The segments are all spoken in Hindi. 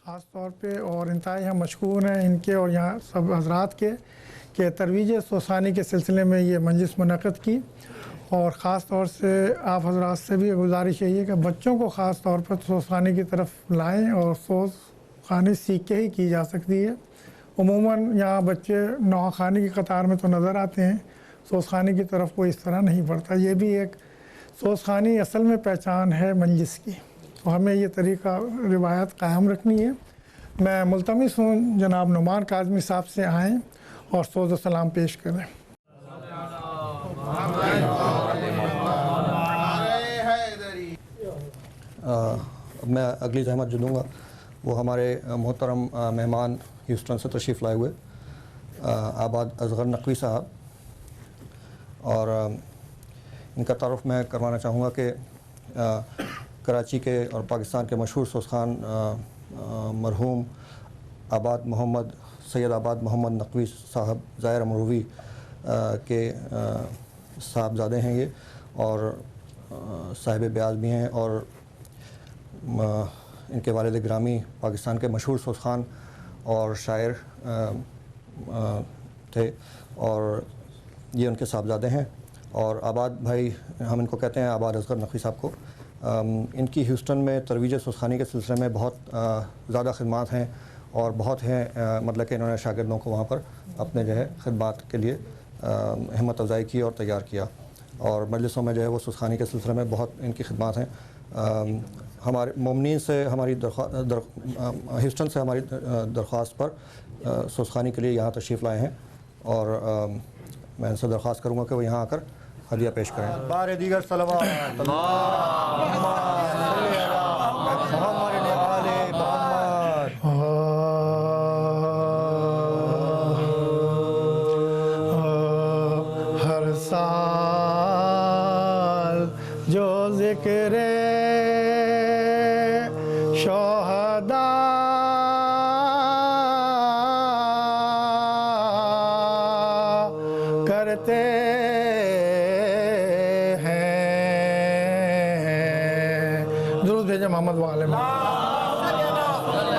ख़ास तौर पे और इंतहाई हम मशकूर हैं इनके और यहाँ सब हजरात के तरवीज सोसानी के सिलसिले में ये मंजिस मुनक़्क़िद की। और ख़ास तौर से आप हजरात से भी गुजारिश यही है कि बच्चों को ख़ास तौर पर सोसानी की तरफ लाएँ और सोखानी सीख के ही की जा सकती है। उमूमन यहाँ बच्चे नौखानी की कतार में तो नज़र आते हैं, सोखानी की तरफ कोई इस तरह नहीं बढ़ता। ये भी एक सोखानी असल में पहचान है मंजिस की, तो हमें ये तरीक़ा रिवायत कायम रखनी है। मैं मुल्तमिस हूँ जनाब नुमान काज़मी साहब से आएँ और सोज़ व सलाम पेश करें। मैं अगली जहमत जो दूँगा वो हमारे मोहतरम मेहमान ह्यूस्टन से तशरीफ़ लाए हुए आबाद असगर नकवी साहब, और इनका तारुफ़ मैं करवाना चाहूँगा कि कराची के और पाकिस्तान के मशहूर सोखान मरहूम आबाद मोहम्मद सैयद आबाद मोहम्मद नकवी साहब ज़ाहिर अमरूवी के साहबजादे हैं ये, और साहिब ब्याज भी हैं, और इनके वालिद ग्रामी पाकिस्तान के मशहूर सोखान और शायर थे, और ये उनके साहबजादे हैं। और आबाद भाई हम इनको कहते हैं, आबाद असगर नकवी साहब को, इनकी ह्यूस्टन में तरवीज सोखानी के सिलसिले में बहुत ज़्यादा खिदमात हैं और बहुत हैं, मतलब कि इन्होंने शागिर्दों को वहाँ पर अपने जो है खिदमात के लिए हिम्मत अफ़ज़ाई की और तैयार किया, और मजलिसों में जो है वो सोखानी के सिलसिले में बहुत इनकी खिदमात हैं। हमारे मोमनीन से हमारी ह्यूस्टन से हमारी दरख्वास्त पर सोखानी के लिए यहाँ तशरीफ़ लाए हैं, और मैं इनसे दरख्वास्त करूँगा कि वो यहाँ आकर हदिया पेश करें। बार दीगर हर साल जो ज़िक्र शोहदा करते मोहम्मद वाले में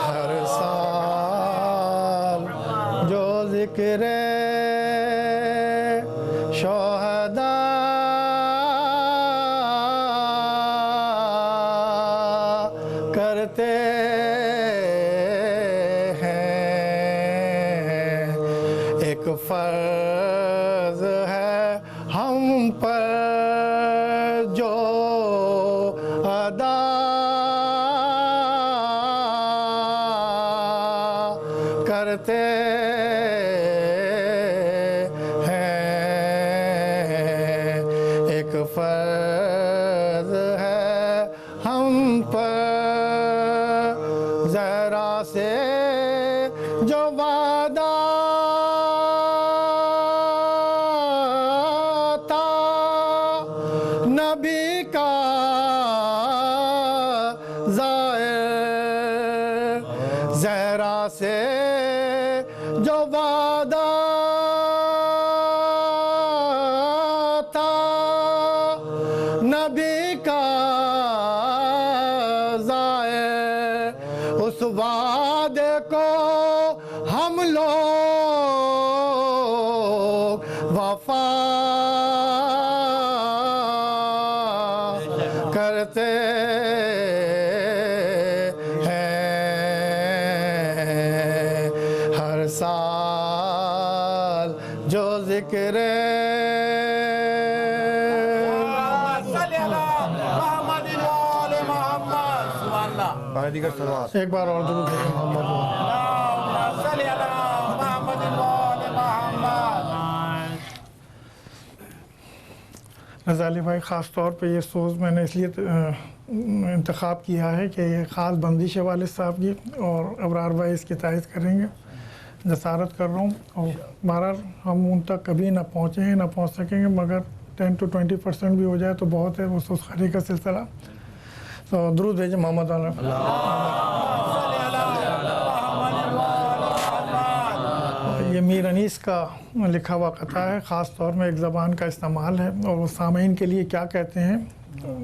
हर साल जो ज़िक्र शोहदा करते हैं, एक फ़र्ज़ है हम पर जो अदा करते हैं, एक फ़र्ज़ है हम पर ज़रा से जो वादा था नबी का ज़रा से जो वादा था नबी का ज़ाहिर, उस वादे को हम लोग वफ़ा करते साल जो ज़िक्र एक बार और दुरूद मोहम्मद रज़ाली भाई, ख़ास तौर पे ये सोच मैंने इसलिए इंतख़ाब किया है कि ये ख़ास बंदिश है वालिद साहब की, और अबरार भाई इसकी तारीफ़ करेंगे, जसारत कर रहा हूँ। और बहरहाल हम उन तक कभी ना पहुँचे हैं ना पहुँच सकेंगे, मगर 10 to 20% भी हो जाए तो बहुत है वो सोखानी का सिलसिला। तो दुरूद भेजें मोहम्मद ये मीर अनीस का लिखा हुआ कथा है, ख़ास तौर में एक ज़बान का इस्तेमाल है और वो सामीन के लिए क्या कहते हैं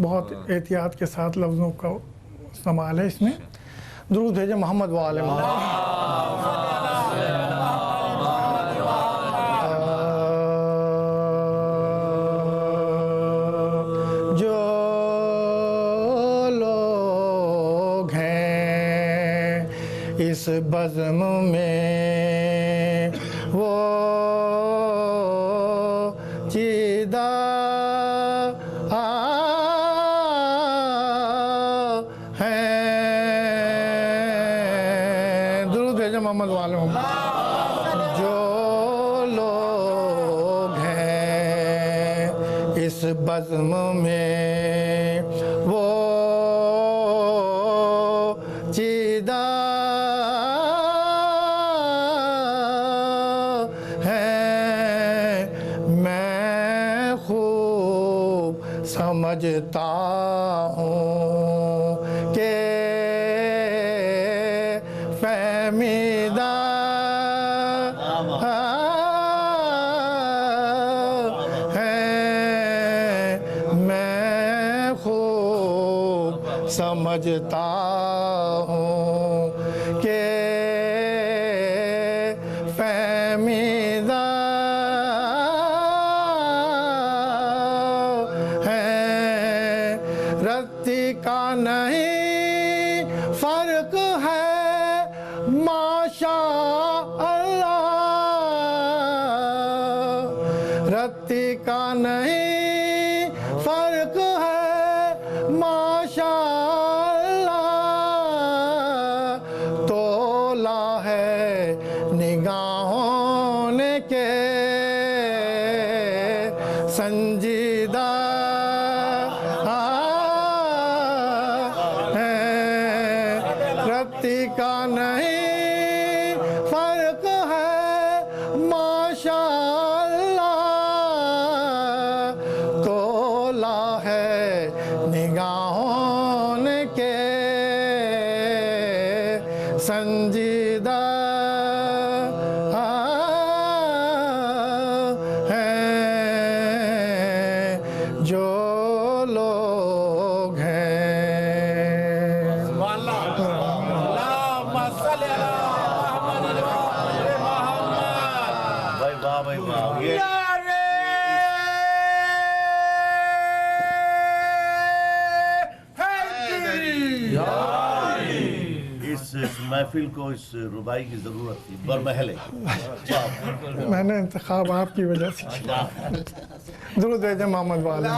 बहुत एहतियात के साथ लफ्ज़ों का इस्तेमाल है इसमें। दुरूद भेजे मोहम्मद वाले जो लोग हैं इस बज़्म में वो चीदा हैं। दुरूद भेजे मोहम्मद वाले जो लोग हैं इस बज़्म में वो चीदा हैं। मैं खूब समझता हूँ कि फहमीदा है। मैं खूब समझता हूँ कि फहमीदा है। रत्ती का नहीं फर्क है माशा अल्लाह। रत्ती का नहीं फर्क है माशा अल्लाह। तोला है निगाहों ने के संजीदा रत्ती का नहीं फर्क है माशा अल्लाह। तोला है निगाहों ने के संजीदा हैं। जो लोग हैं भाई वाह भाई वाह। ये इस महफिल को इस रुबाई की जरूरत थी बरमहले। मैंने इंतखाब आपकी वजह से किया। दुरूद भेजे मोहम्मद वाले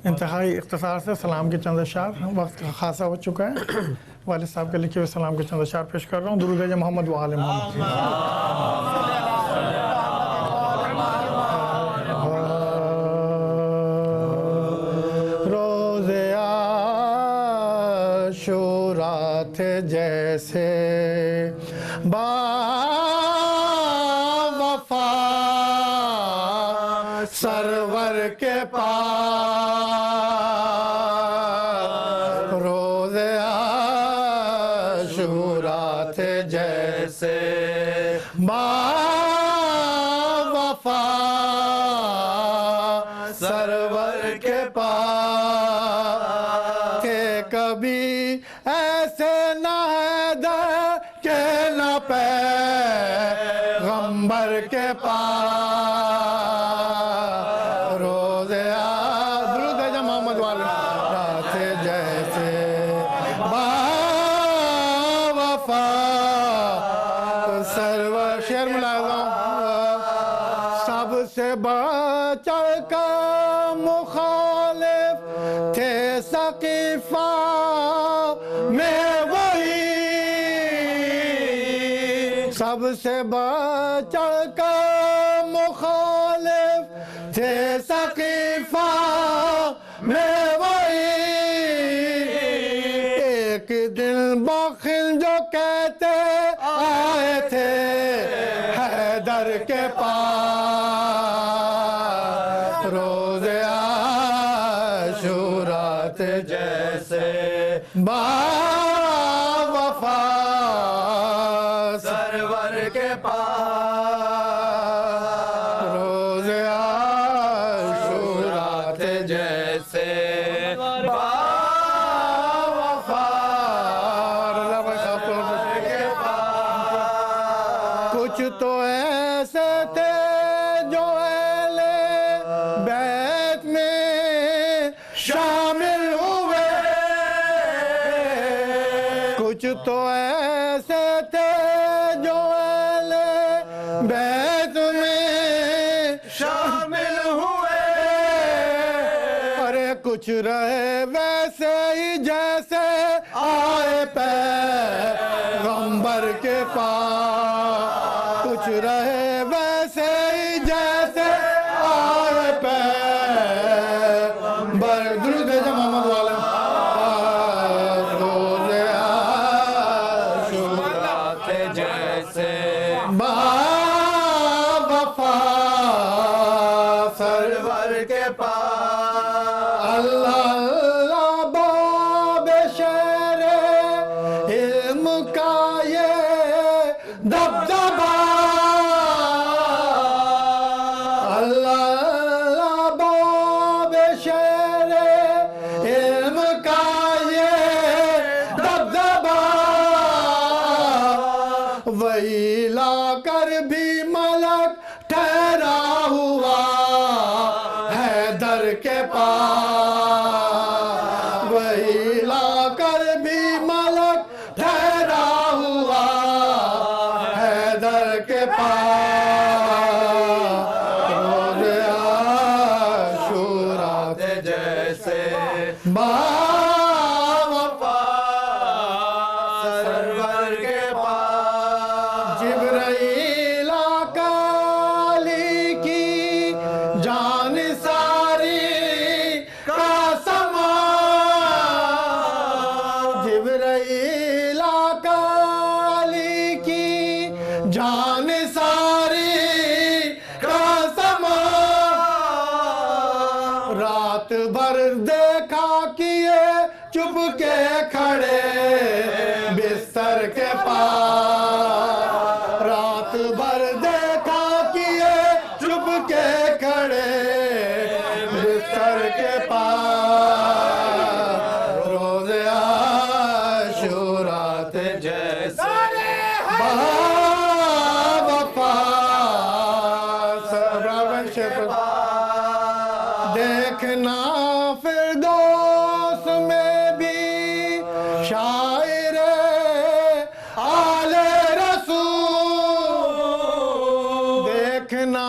इंतहाई इख्तिसार से सलाम के चंद अशार। वक्त खासा हो चुका है। वालिद साहब के लिखे हुए सलाम के चंद अशार पेश कर रहा हूँ। दुरूद भेजे मोहम्मद वाले रोज़े आशूरा थे जैसे बावफा सरवर के पास। रोज़े आशूरा थे जैसे बावफा सरवर के पास। थे कभी ऐसे न हैदर के न पैगंबर के पास। रोज़े दुरूद भेजे मोहम्मद वाले थे जैसे बावफा सरवर। शेर मिलाया सबसे बढ़ का मुखालिफ थे सकीफा में वही। सबसे बढ़ का मुखालिफ थे सकीफा में वही। एक दिन बखिल जो कहते आए थे हैदर के पास। रोज़े आशूरा थे जैसे बावफा सरवर के पास। रोज़े आशूरा थे जैसे कुछ तो ऐसे थे जो अहले बैत में शामिल हुए, कुछ तो ऐसे थे जो अहले बैत में शामिल हुए, अरे कुछ रहे वैसे ही जैसे आए पैगंबर के पास, कुछ रहे वैसे ही जैसे आए पैगंबर। दुरूद भेजो मोहम्मद वाले रोज़े आशूरा थे जैसे वफा सरवर के पास। अल्लाह अल्लाह बाब शेरे इल्म का ये दबदबा, अल्लाह अल्लाह बाब शेरे इल्म का ये दबदबा, वही लाकर भी मलक ठहरा हुआ हैदर के पास, वही लाकर भी मलक ठहरा हुआ हैदर के पास। रोज़े आशूरा थे जैसे बावफा सरवर के पास। जिब्राइल काली की जान सारी का समा, जिब्राइल काली की जान सारी का समा, रात भर देखा किए चुप के खड़े बिस्तर के पास, रात भर देखा किए चुप के खड़े बिस्तर के पास। रोज़े आशूरा थे जैसे वफा सरवन देखना फिरदौस में भी शायर आले रसूल, देखना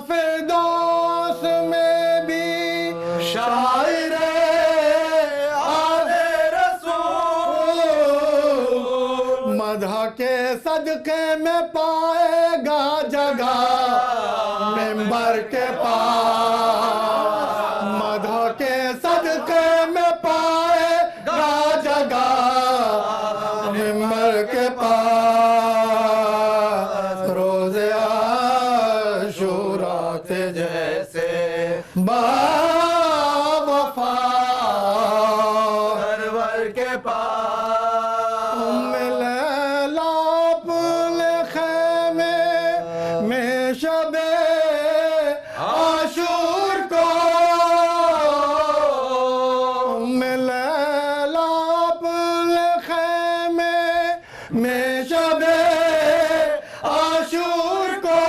फिरदौस में भी शायर आले रसूल, मदह के सदके में पाएगा जगह मिंबर के पास, मदह के सदके में पाएगा जगह मिंबर के पास। रोज़े आशूरा थे जैसे बावफा सरवर के पास। लैला अपने खेमे में शबे आशूर को, लैला अपने खेमे में शबे आशूर को,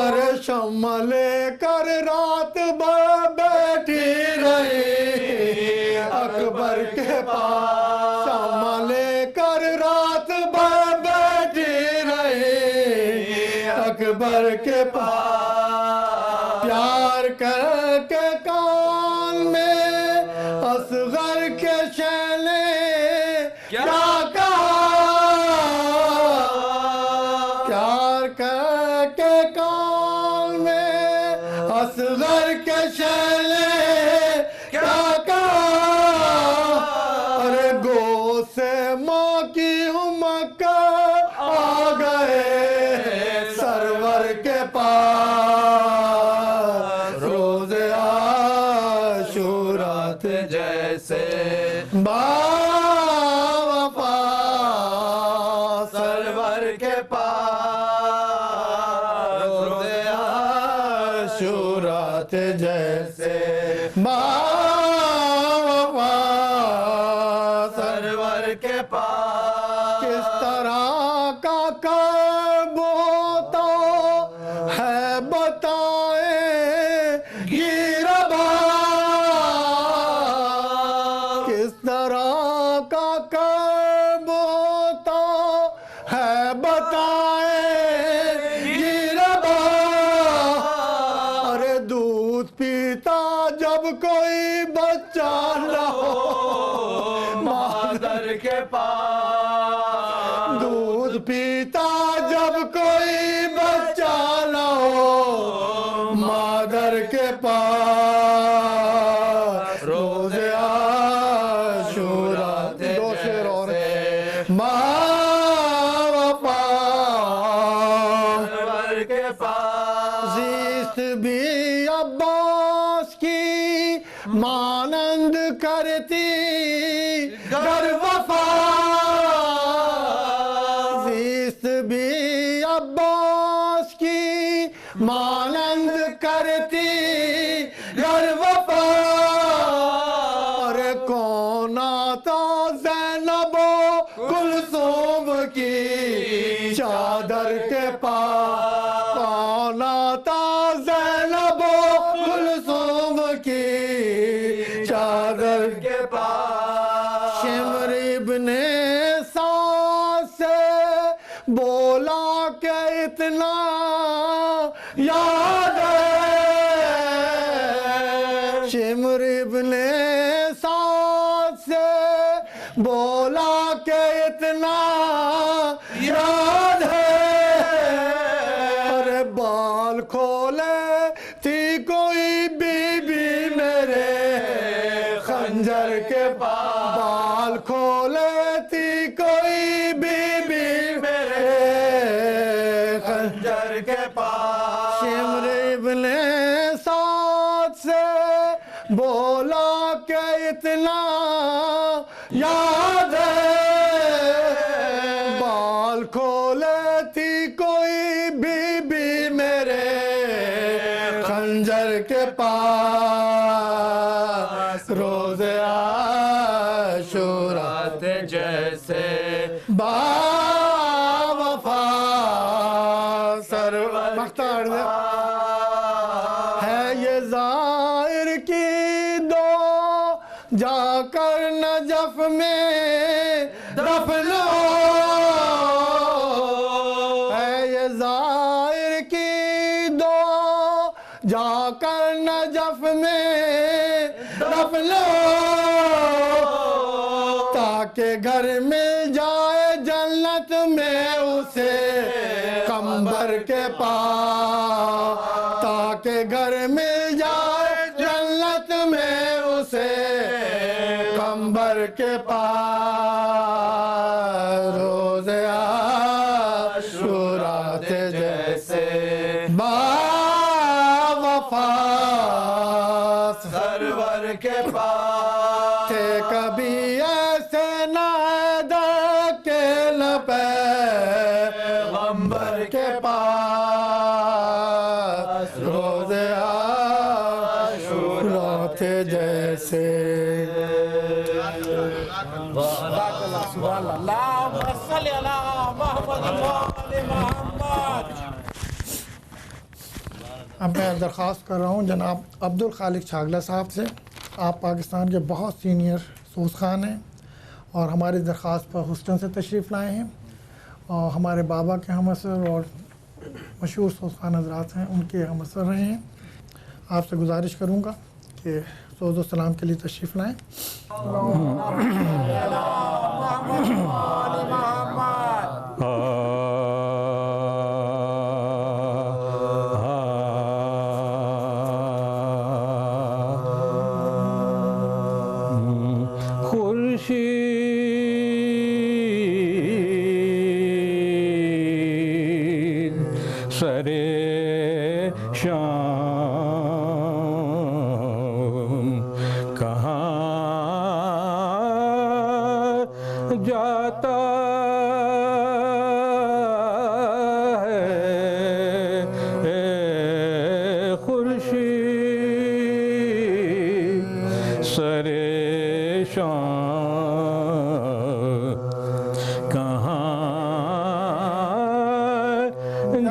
अरे शम्मा लेकर रात भर बैठी रही अकबर के पास, शम्मा लेकर रात भर बैठी रही अकबर के पास। प्यार करके कान में असगर के शैले क्या कहा, प्यार करके कान में असगर के शैले क्या कहा, अरे गो से माँ की मक्का आ गए सरवर के पास। रोज़े आशूरा थे जैसे बावफा सरवर के पास। रोज़े आशूरा थे जैसे बावफा सरवर के पास। किस तरह का पास दूध पीता जब कोई बच्चा न हो मादर के पास रोज़ आशूरा दो शेर और सरवर के पास जीत भी अब्बास की मानंद करती गर वफा जीत भी अब्बास की मानंद करती गर वफा और कौन आता ज़ैनबो कुलसूम की चादर के पास कौन आता ज़ैनबो कुलसूम की चादर के पास शिमर इब्ने सास से बोला के इतना याद है शिमर इब्ने सास से बोला के इतना याद है अरे बाल खोले थी कोई बीबी मेरे खंजर के पास बाल खोले थी कोई बीबी मेरे खंजर के पास शिमर इब्ने साद से बोला के इतना याद है बाल खोले थी कोई बीबी मेरे खंजर के पास रोज़े आशूरा जैसे बावफा सरवर मख्तार है ये ज़ाहिर की दो जाकर नजफ में दफन हो है ये ज़ाहिर की दो जाकर नजफ में दफन हो ताकि घर मिल जाए जन्नत में उसे कंबर के पास ताकि घर मिल जाए जन्नत में उसे कंबर के पास रोज़े आशूरा जैसे बावफा सरवर के पास थे कभी ऐसे नादर के न पैगंबर के पास रोज़े आशूरा थे जैसे अब मैं दरख्वास्त कर रहा हूँ जनाब अब्दुल खालिक छागला साहब से आप पाकिस्तान के बहुत सीनियर सूस खान हैं और हमारी दरख्वास्त पर हुस्टन से तशरीफ़ लाए हैं और हमारे बाबा के हम असर और मशहूर सूस खान हजरात हैं उनके हम असर रहे हैं आपसे गुजारिश करूँगा कि सोज़ व सलाम के लिए तशरीफ़ लाएँ खुर्शीद सरे शाम कहाँ जाता है खुर्शीद सरे शाम कहाँ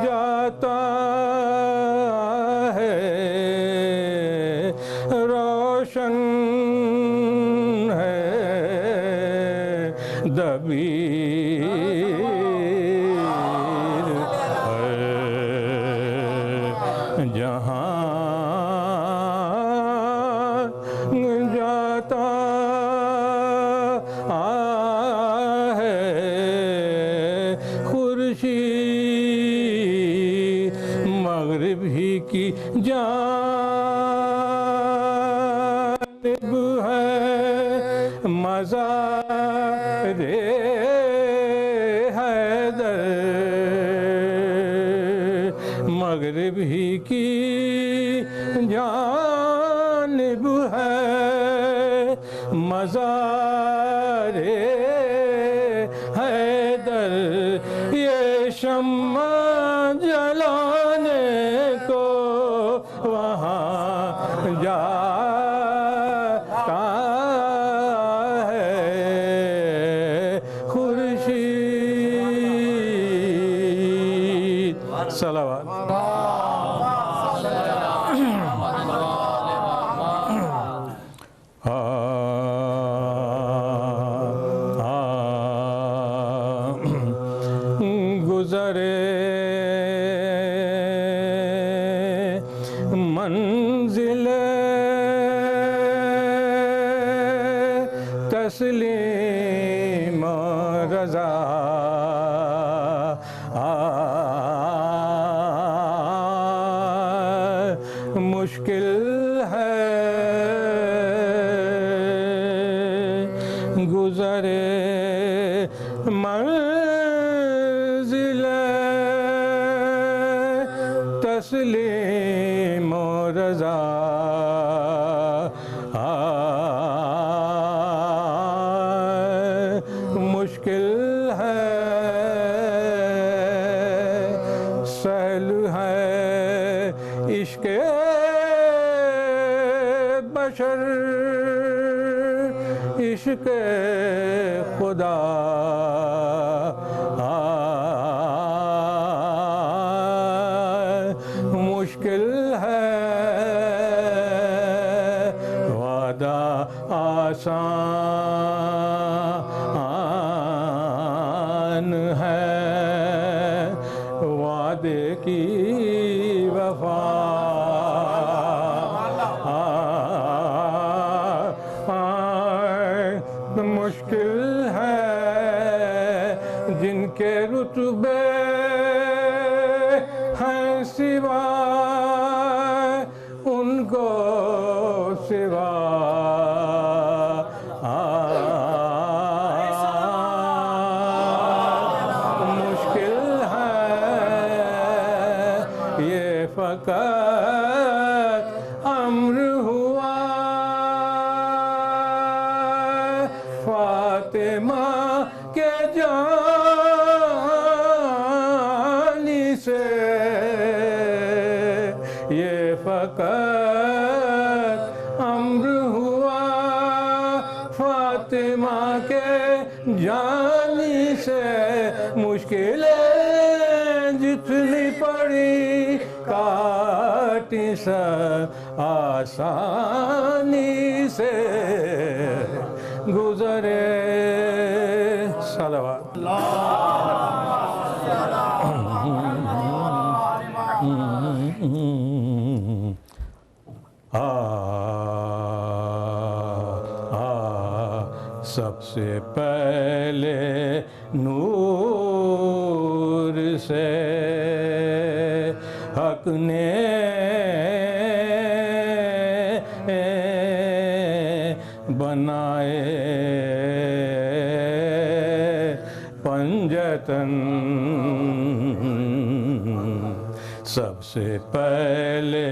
जाता है रोशन है दबीर है जहाँ जाता मगरिब ही की जानिब है मज़ारे हैदर, मगरिब ही की जानिब है मज़ारे हैदर, ये शम्मा जलाने को वहाँ जाता है खुर्शीद। सलावत। गुज़रे मंज़िले तस्लीम रज़ा, मुश्किल है गुज़रे मंज़िले तस्लीम रज़ा, मुश्किल है सहल है इश्क़ बशर, इश्क़ खुदा मुश्किल है वादा आसान है वादे की वफा, मुश्किल है जिनके रुतबे हैं सिवा उनको सिवा मुश्किल है ये फ़क़त अम्र हुआ फातिमा के जानी से, ये फ़क़त अम्र हुआ फातिमा के जानी से, मुश्किलें जितनी पड़ी काटी सब आसानी से गुज़रे। सलावत। सबसे पहले नूर से हक ने बनाए पंजतन, सबसे पहले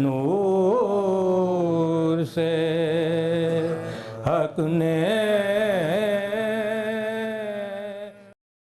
नूर से हक ने